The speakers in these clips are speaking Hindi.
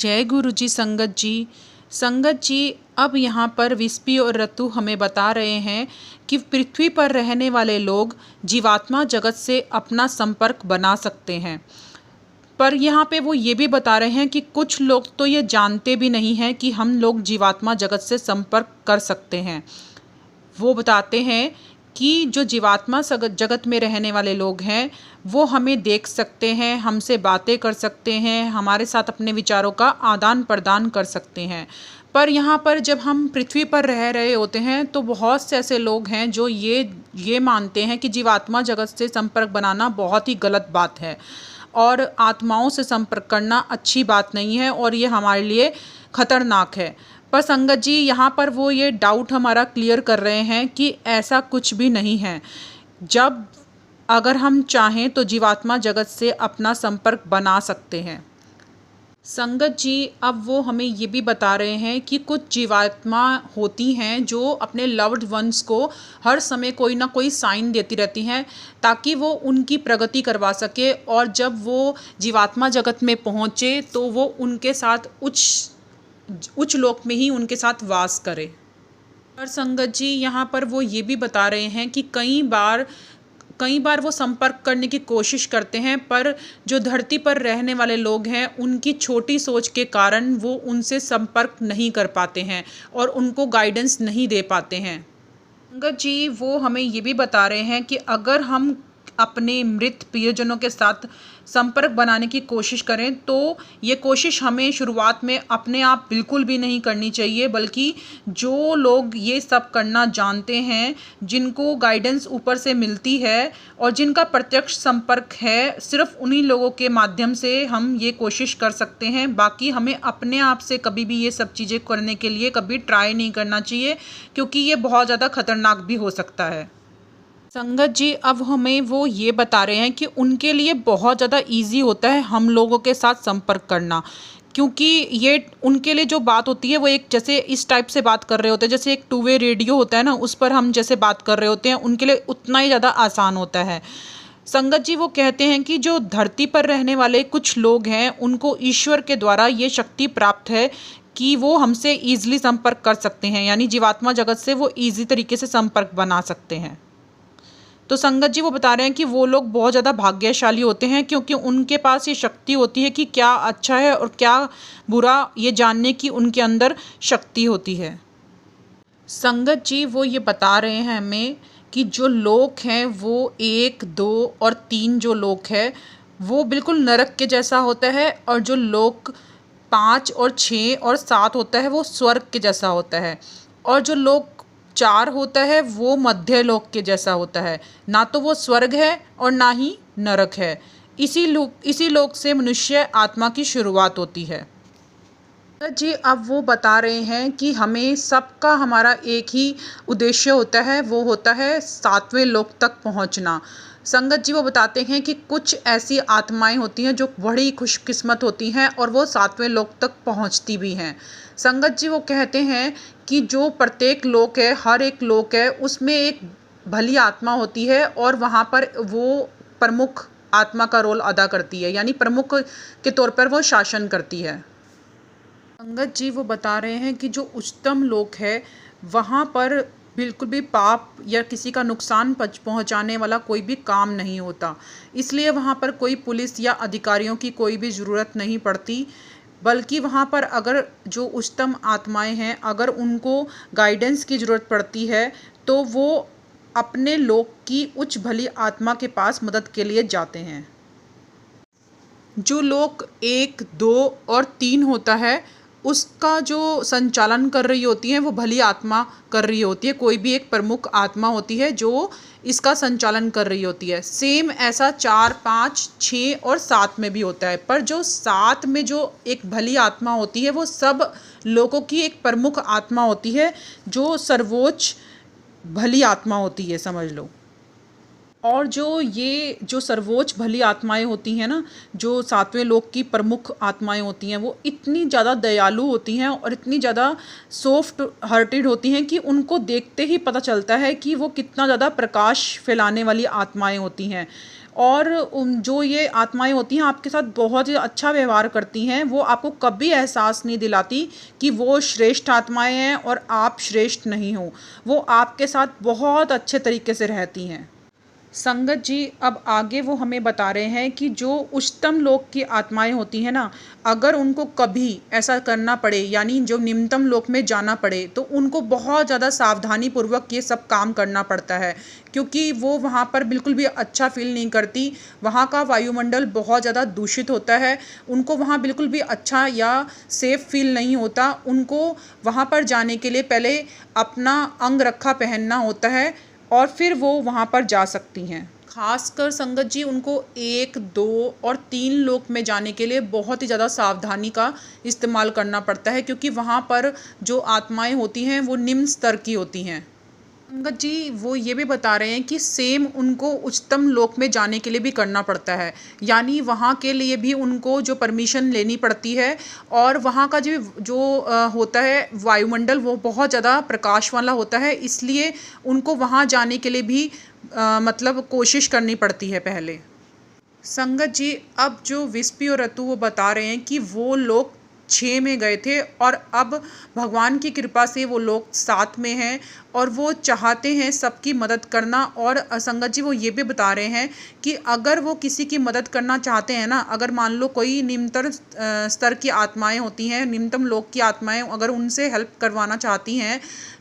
जय गुरु जी। संगत जी अब यहाँ पर विस्पी और रतु हमें बता रहे हैं कि पृथ्वी पर रहने वाले लोग जीवात्मा जगत से अपना संपर्क बना सकते हैं। पर यहाँ पे वो ये भी बता रहे हैं कि कुछ लोग तो ये जानते भी नहीं हैं कि हम लोग जीवात्मा जगत से संपर्क कर सकते हैं। वो बताते हैं कि जो जीवात्मा जगत में रहने वाले लोग हैं वो हमें देख सकते हैं, हमसे बातें कर सकते हैं, हमारे साथ अपने विचारों का आदान प्रदान कर सकते हैं। पर यहाँ पर जब हम पृथ्वी पर रह रहे होते हैं तो बहुत से ऐसे लोग हैं जो ये मानते हैं कि जीवात्मा जगत से संपर्क बनाना बहुत ही गलत बात है और आत्माओं से संपर्क करना अच्छी बात नहीं है और ये हमारे लिए खतरनाक है। पर संगत जी यहाँ पर वो ये डाउट हमारा क्लियर कर रहे हैं कि ऐसा कुछ भी नहीं है। जब अगर हम चाहें तो जीवात्मा जगत से अपना संपर्क बना सकते हैं। संगत जी अब वो हमें ये भी बता रहे हैं कि कुछ जीवात्मा होती हैं जो अपने लव्ड वंस को हर समय कोई ना कोई साइन देती रहती हैं ताकि वो उनकी प्रगति करवा सके और जब वो जीवात्मा जगत में पहुँचे तो वो उनके साथ उच्च लोक में ही उनके साथ वास करे। और संगत जी यहाँ पर वो ये भी बता रहे हैं कि कई बार वो संपर्क करने की कोशिश करते हैं पर जो धरती पर रहने वाले लोग हैं उनकी छोटी सोच के कारण वो उनसे संपर्क नहीं कर पाते हैं और उनको गाइडेंस नहीं दे पाते हैं। संगत जी वो हमें ये भी बता रहे हैं कि अगर हम अपने मृत प्रियजनों के साथ संपर्क बनाने की कोशिश करें तो ये कोशिश हमें शुरुआत में अपने आप बिल्कुल भी नहीं करनी चाहिए, बल्कि जो लोग ये सब करना जानते हैं, जिनको गाइडेंस ऊपर से मिलती है और जिनका प्रत्यक्ष संपर्क है, सिर्फ उन्हीं लोगों के माध्यम से हम ये कोशिश कर सकते हैं। बाकी हमें अपने आप से कभी भी ये सब चीज़ें करने के लिए कभी ट्राई नहीं करना चाहिए क्योंकि ये बहुत ज़्यादा खतरनाक भी हो सकता है। संगत जी अब हमें वो ये बता रहे हैं कि उनके लिए बहुत ज़्यादा इजी होता है हम लोगों के साथ संपर्क करना, क्योंकि ये उनके लिए जो बात होती है वो एक जैसे इस टाइप से बात कर रहे होते हैं, जैसे एक टू वे रेडियो होता है ना, उस पर हम जैसे बात कर रहे होते हैं, उनके लिए उतना ही ज़्यादा आसान होता है। संगत जी वो कहते हैं कि जो धरती पर रहने वाले कुछ लोग हैं उनको ईश्वर के द्वारा ये शक्ति प्राप्त है कि वो हमसे ईजिली संपर्क कर सकते हैं, यानी जीवात्मा जगत से वो ईजी तरीके से संपर्क बना सकते हैं। तो संगत जी वो बता रहे हैं कि वो लोग बहुत ज़्यादा भाग्यशाली होते हैं क्योंकि उनके पास ये शक्ति होती है कि क्या अच्छा है और क्या बुरा ये जानने की उनके अंदर शक्ति होती है। संगत जी वो ये बता रहे हैं हमें कि जो लोक हैं वो 1, 2 और 3 जो लोक है वो बिल्कुल नरक के जैसा होता है और जो लोक 5 और 6 और 7 होता है वो स्वर्ग के जैसा होता है और जो लोक 4 होता है वो मध्य लोक के जैसा होता है। ना तो वो स्वर्ग है और ना ही नरक है। इसी लोक से मनुष्य आत्मा की शुरुआत होती है। जी अब वो बता रहे हैं कि हमें सबका हमारा एक ही उद्देश्य होता है, वो होता है 7वें लोक तक पहुंचना। संगत जी वो बताते हैं कि कुछ ऐसी आत्माएं होती हैं जो बड़ी खुशकिस्मत होती हैं और वो 7वें लोक तक पहुंचती भी हैं। संगत जी वो कहते हैं कि जो प्रत्येक लोक है, हर एक लोक है, उसमें एक भली आत्मा होती है और वहाँ पर वो प्रमुख आत्मा का रोल अदा करती है, यानी प्रमुख के तौर पर वो शासन करती है। संगत जी वो बता रहे हैं कि जो उच्चतम लोक है वहाँ पर बिल्कुल भी पाप या किसी का नुकसान पहुँचाने वाला कोई भी काम नहीं होता, इसलिए वहाँ पर कोई पुलिस या अधिकारियों की कोई भी ज़रूरत नहीं पड़ती, बल्कि वहाँ पर अगर जो उच्चतम आत्माएं हैं अगर उनको गाइडेंस की ज़रूरत पड़ती है तो वो अपने लोक की उच्च भली आत्मा के पास मदद के लिए जाते हैं। जो लोक 1, 2 और 3 होता है उसका जो संचालन कर रही होती है वो भली आत्मा कर रही होती है, कोई भी एक प्रमुख आत्मा होती है जो इसका संचालन कर रही होती है। सेम ऐसा 4, 5, 6 और 7 में भी होता है, पर जो 7 में जो एक भली आत्मा होती है वो सब लोगों की एक प्रमुख आत्मा होती है जो सर्वोच्च भली आत्मा होती है, समझ लो। और जो सर्वोच्च भली आत्माएं होती हैं ना, जो 7वें लोक की प्रमुख आत्माएं होती हैं, वो इतनी ज़्यादा दयालु होती हैं और इतनी ज़्यादा सॉफ्ट हार्टेड होती हैं कि उनको देखते ही पता चलता है कि वो कितना ज़्यादा प्रकाश फैलाने वाली आत्माएं होती हैं। और जो ये आत्माएं होती हैं आपके साथ बहुत ही अच्छा व्यवहार करती हैं। वो आपको कभी एहसास नहीं दिलाती कि वो श्रेष्ठ आत्माएं हैं और आप श्रेष्ठ नहीं हो। वो आपके साथ बहुत अच्छे तरीके से रहती हैं। संगत जी अब आगे वो हमें बता रहे हैं कि जो उच्चतम लोक की आत्माएं होती हैं ना, अगर उनको कभी ऐसा करना पड़े यानी जो निम्नतम लोक में जाना पड़े तो उनको बहुत ज़्यादा सावधानी पूर्वक ये सब काम करना पड़ता है, क्योंकि वो वहाँ पर बिल्कुल भी अच्छा फील नहीं करती। वहाँ का वायुमंडल बहुत ज़्यादा दूषित होता है, उनको वहाँ बिल्कुल भी अच्छा या सेफ फील नहीं होता। उनको वहाँ पर जाने के लिए पहले अपना अंग रक्षा पहनना होता है और फिर वो वहाँ पर जा सकती हैं। खासकर संगत जी उनको 1, 2 और 3 लोक में जाने के लिए बहुत ही ज़्यादा सावधानी का इस्तेमाल करना पड़ता है, क्योंकि वहाँ पर जो आत्माएं होती हैं वो निम्न स्तर की होती हैं। संगत जी वो ये भी बता रहे हैं कि सेम उनको उच्चतम लोक में जाने के लिए भी करना पड़ता है, यानी वहाँ के लिए भी उनको जो परमिशन लेनी पड़ती है। और वहाँ का जो जो होता है वायुमंडल वो बहुत ज़्यादा प्रकाश वाला होता है, इसलिए उनको वहाँ जाने के लिए भी मतलब कोशिश करनी पड़ती है पहले। संगत जी अब जो विस्पी और रतु वो बता रहे हैं कि वो लोग 6 में गए थे और अब भगवान की कृपा से वो लोग 7 में हैं और वो चाहते हैं सबकी मदद करना। और संगत जी वो ये भी बता रहे हैं कि अगर वो किसी की मदद करना चाहते हैं ना, अगर मान लो कोई निम्नतर स्तर की आत्माएं होती हैं, निम्नतम लोक की आत्माएं, अगर उनसे हेल्प करवाना चाहती हैं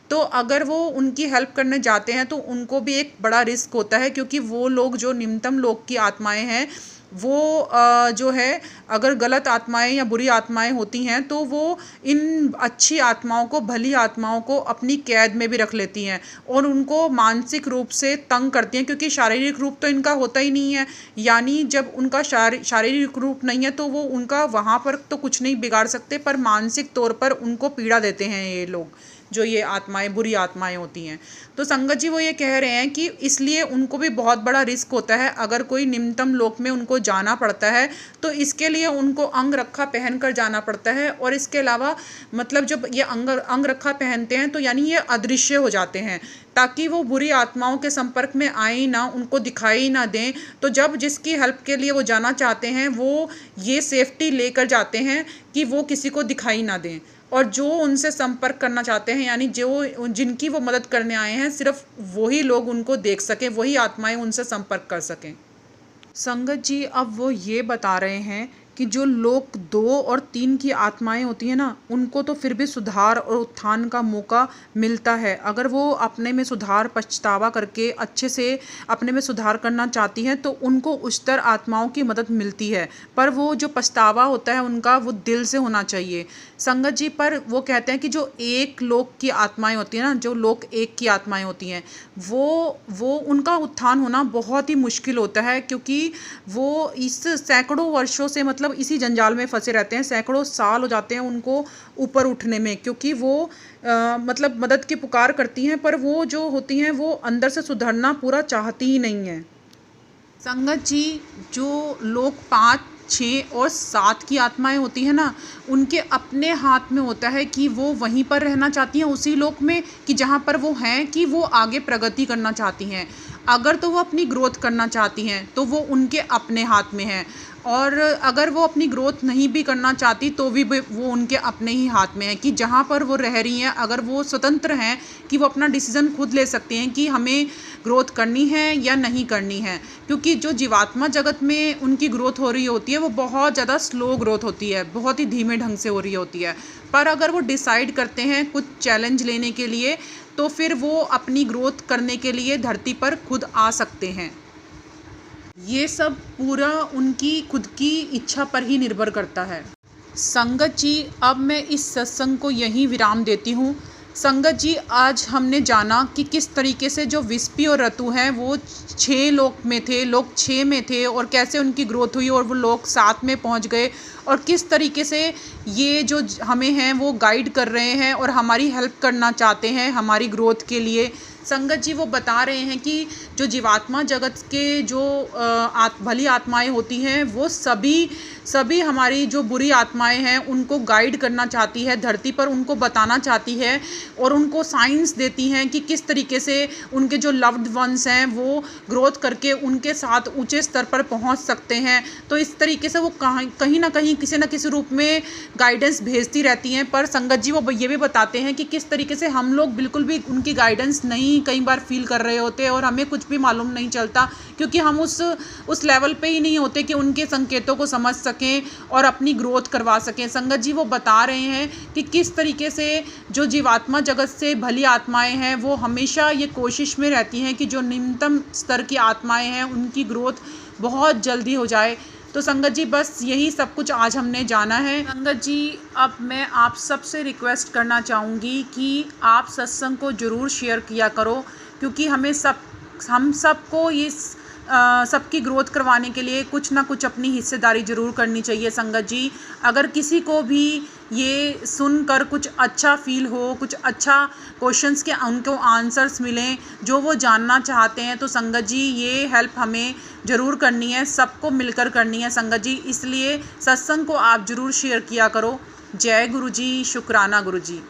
तो अगर वो उनकी हेल्प करने जाते हैं तो उनको भी एक बड़ा रिस्क होता है, क्योंकि वो लोग जो निम्नतम लोक की आत्माएं हैं वो जो है अगर गलत आत्माएं या बुरी आत्माएं होती हैं तो वो इन अच्छी आत्माओं को, भली आत्माओं को अपनी कैद में भी रख लेती हैं और उनको मानसिक रूप से तंग करती हैं, क्योंकि शारीरिक रूप तो इनका होता ही नहीं है। यानी जब उनका शारीरिक रूप नहीं है तो वो उनका वहाँ पर तो कुछ नहीं बिगाड़ सकते, पर मानसिक तौर पर उनको पीड़ा देते हैं ये लोग, जो ये आत्माएं, बुरी आत्माएं होती हैं। तो संगत जी वो ये कह रहे हैं कि इसलिए उनको भी बहुत बड़ा रिस्क होता है अगर कोई निम्नतम लोक में उनको जाना पड़ता है, तो इसके लिए उनको अंग रक्षा पहन कर जाना पड़ता है। और इसके अलावा मतलब जब ये अंग रक्षा पहनते हैं तो यानी ये अदृश्य हो जाते हैं, ताकि वो बुरी आत्माओं के संपर्क में आए ही ना, उनको दिखाई ना दें। तो जब जिसकी हेल्प के लिए वो जाना चाहते हैं वो ये सेफ्टी लेकर जाते हैं कि वो किसी को दिखाई ना दें, और जो उनसे संपर्क करना चाहते हैं यानी जो जिनकी वो मदद करने आए हैं सिर्फ वही लोग उनको देख सकें, वही आत्माएं उनसे संपर्क कर सकें। संगत जी अब वो ये बता रहे हैं कि जो लोक 2 और 3 की आत्माएं होती हैं ना, उनको तो फिर भी सुधार और उत्थान का मौका मिलता है। अगर वो अपने में सुधार, पछतावा करके अच्छे से अपने में सुधार करना चाहती हैं तो उनको उच्चतर आत्माओं की मदद मिलती है, पर वो जो पछतावा होता है उनका वो दिल से होना चाहिए। संगत जी पर वो कहते हैं कि जो 1 लोक की आत्माएं होती हैं ना, जो लोक 1 की आत्माएं होती हैं वो उनका उत्थान होना बहुत ही मुश्किल होता है, क्योंकि वो इस सैकड़ों वर्षों से मतलब इसी जंजाल में फंसे रहते हैं। सैकड़ों साल हो जाते हैं उनको ऊपर उठने में, क्योंकि वो मतलब मदद की पुकार करती हैं, पर वो जो होती हैं वो अंदर से सुधरना पूरा चाहती ही नहीं है। संगत जी जो लोग 5, 6 और 7 की आत्माएं होती हैं ना, उनके अपने हाथ में होता है कि वो वहीं पर रहना चाहती हैं उसी लोक में, कि जहाँ पर वो हैं, कि वो आगे प्रगति करना चाहती हैं। अगर तो वो अपनी ग्रोथ करना चाहती हैं तो वो उनके अपने हाथ में है, और अगर वो अपनी ग्रोथ नहीं भी करना चाहती तो भी वो उनके अपने ही हाथ में है कि जहाँ पर वो रह रही हैं अगर वो स्वतंत्र हैं कि वो अपना डिसीज़न खुद ले सकते हैं कि हमें ग्रोथ करनी है या नहीं करनी है। क्योंकि जो जीवात्मा जगत में उनकी ग्रोथ हो रही होती है वो बहुत ज़्यादा स्लो ग्रोथ होती है, बहुत ही धीमे ढंग से हो रही होती है। पर अगर वो डिसाइड करते हैं कुछ चैलेंज लेने के लिए तो फिर वो अपनी ग्रोथ करने के लिए धरती पर खुद आ सकते हैं। ये सब पूरा उनकी खुद की इच्छा पर ही निर्भर करता है। संगत जी अब मैं इस सत्संग को यहीं विराम देती हूँ। संगत जी आज हमने जाना कि किस तरीके से जो विस्पी और रतु हैं वो 6 लोक में थे, लोग 6 में थे, और कैसे उनकी ग्रोथ हुई और वो लोग 7 में पहुंच गए, और किस तरीके से ये जो हमें हैं वो गाइड कर रहे हैं और हमारी हेल्प करना चाहते हैं हमारी ग्रोथ के लिए। संगत जी वो बता रहे हैं कि जो जीवात्मा जगत के जो भली आत्माएं होती हैं वो सभी हमारी जो बुरी आत्माएं हैं उनको गाइड करना चाहती है, धरती पर उनको बताना चाहती है और उनको साइंस देती हैं कि किस तरीके से उनके जो लव्ड वंस हैं वो ग्रोथ करके उनके साथ ऊंचे स्तर पर पहुंच सकते हैं। तो इस तरीके से वो कहीं ना कहीं किसी न किसी रूप में गाइडेंस भेजती रहती हैं। पर संगत जी वो ये भी बताते हैं कि किस तरीके से हम लोग बिल्कुल भी उनकी गाइडेंस नहीं कई बार फील कर रहे होते और हमें कुछ भी मालूम नहीं चलता, क्योंकि हम उस लेवल पे ही नहीं होते कि उनके संकेतों को समझ सकें और अपनी ग्रोथ करवा सकें। संगत जी वो बता रहे हैं कि किस तरीके से जो जीवात्मा जगत से भली आत्माएं हैं वो हमेशा ये कोशिश में रहती हैं कि जो निम्नतम स्तर की आत्माएं हैं उनकी ग्रोथ बहुत जल्दी हो जाए। तो संगत जी बस यही सब कुछ आज हमने जाना है। संगत जी अब मैं आप सबसे रिक्वेस्ट करना चाहूँगी कि आप सत्संग को ज़रूर शेयर किया करो, क्योंकि हम सबको इस सबकी ग्रोथ करवाने के लिए कुछ ना कुछ अपनी हिस्सेदारी ज़रूर करनी चाहिए। संगत जी अगर किसी को भी ये सुनकर कुछ अच्छा फील हो, कुछ अच्छा क्वेश्चंस के उनको आंसर्स मिलें जो वो जानना चाहते हैं, तो संगत जी ये हेल्प हमें ज़रूर करनी है, सबको मिलकर करनी है संगत जी। इसलिए सत्संग को आप ज़रूर शेयर किया करो। जय गुरु जी, शुक्राना गुरु जी।